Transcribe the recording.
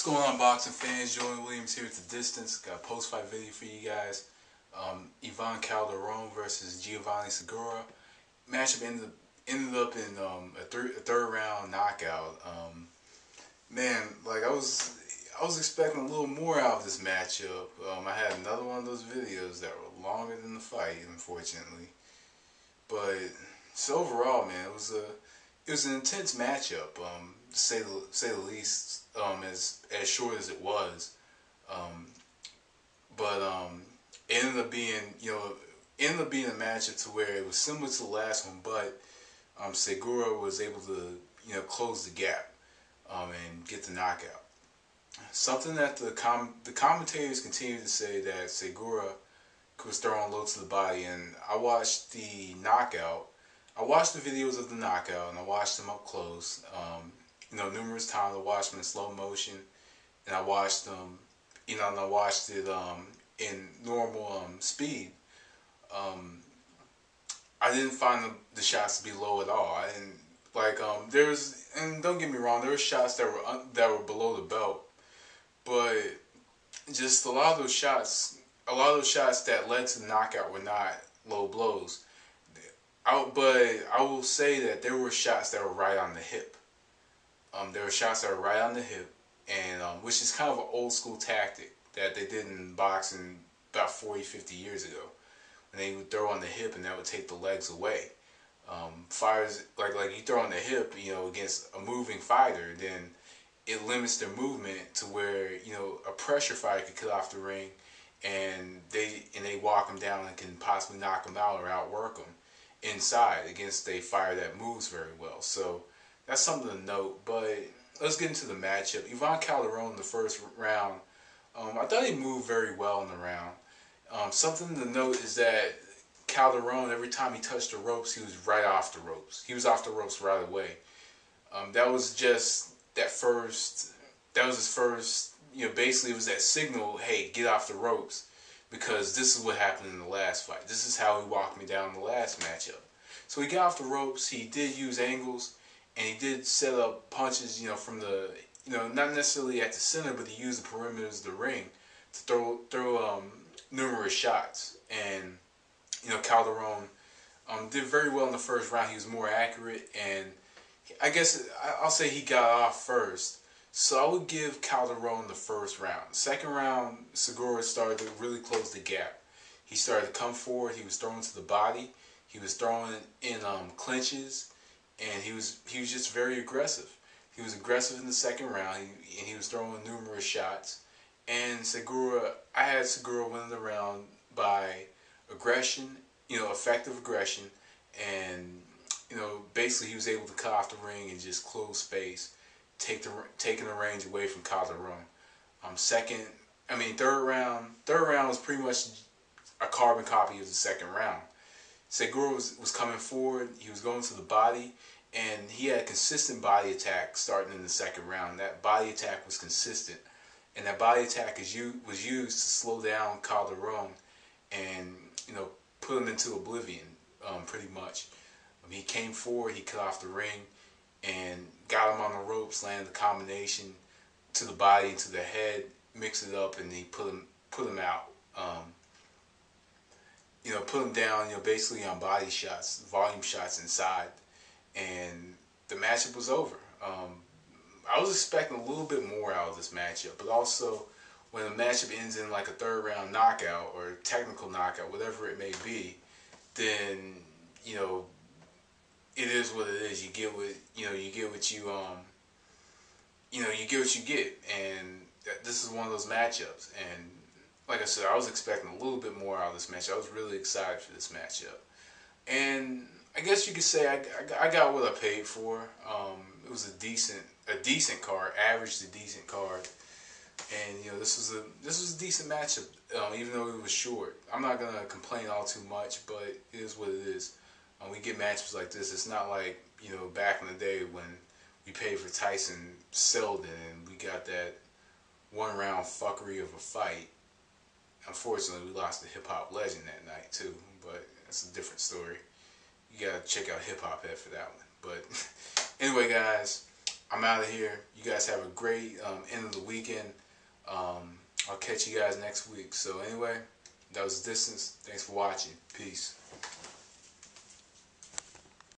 What's going on, boxing fans? Joey Williams here at the distance. Got a post-fight video for you guys. Calderon versus Giovanni Segura. Matchup ended up in a third round knockout. Man, like I was expecting a little more out of this matchup. I had another one of those videos that were longer than the fight, unfortunately. But so overall, man, it was an intense matchup. To say the least. As short as it was, but it ended up being a matchup to where it was similar to the last one, but Segura was able to close the gap and get the knockout. Something that the commentators continue to say that Segura was throwing low to the body, and I watched the knockout. I watched the videos of the knockout and I watched them up close. Numerous times. I watched them in slow motion, and I watched them, and I watched it in normal speed. I didn't find the shots to be low at all. I didn't and don't get me wrong, there were shots that were below the belt, but just a lot of those shots that led to the knockout were not low blows. But I will say that there were shots that were right on the hip. There were shots that were right on the hip, and which is kind of an old school tactic that they did in boxing about 40, 50 years ago. When they would throw on the hip, and that would take the legs away. Fighters like you throw on the hip, against a moving fighter, then it limits their movement to where a pressure fighter could cut off the ring, and they walk them down and can possibly knock them out or outwork them inside against a fighter that moves very well. So that's something to note, but let's get into the matchup. Giovanni Calderon in the first round, I thought he moved very well in the round. Something to note is that Calderon, every time he touched the ropes, he was right off the ropes. He was off the ropes right away. That was his first, basically it was that signal, hey, get off the ropes, because this is what happened in the last fight. This is how he walked me down in the last matchup. So he got off the ropes, he did use angles, and he did set up punches, from the, not necessarily at the center, but he used the perimeters of the ring to throw numerous shots. And, Calderon did very well in the first round. He was more accurate, and I guess I'll say he got off first. So I would give Calderon the first round. Second round, Segura started to really close the gap. He started to come forward. He was throwing to the body. He was throwing in clinches. And he was just very aggressive. He was aggressive in the second round, and he was throwing numerous shots. And I had Segura winning the round by aggression, effective aggression, and basically he was able to cut off the ring and just close space, taking the range away from Calderon. Third round was pretty much a carbon copy of the second round. Segura was coming forward, he was going to the body, and he had a consistent body attack starting in the second round. That body attack was consistent, and that body attack was used to slow down Calderon and put him into oblivion, pretty much. He came forward, he cut off the ring, and got him on the ropes, landed the combination to the body and to the head, mixed it up, and he put him out. Put him down, basically on body shots, volume shots inside, and the matchup was over. I was expecting a little bit more out of this matchup, but also when the matchup ends in like a third round knockout or technical knockout, whatever it may be, then it is what it is. You get what you get, and this is one of those matchups. And like I said, I was expecting a little bit more out of this matchup. I was really excited for this matchup. And I guess you could say I got what I paid for. It was a decent card, average to decent card. And this was a decent matchup, even though it was short. I'm not gonna complain all too much, but it is what it is. We get matchups like this. It's not like back in the day when we paid for Tyson Seldon and we got that 1 round fuckery of a fight. Unfortunately, we lost the hip-hop legend that night too, but that's a different story. You gotta check out Hip Hop Head for that one. But anyway, guys, I'm out of here. You guys have a great end of the weekend. I'll catch you guys next week. So anyway, that was Distance. Thanks for watching. Peace.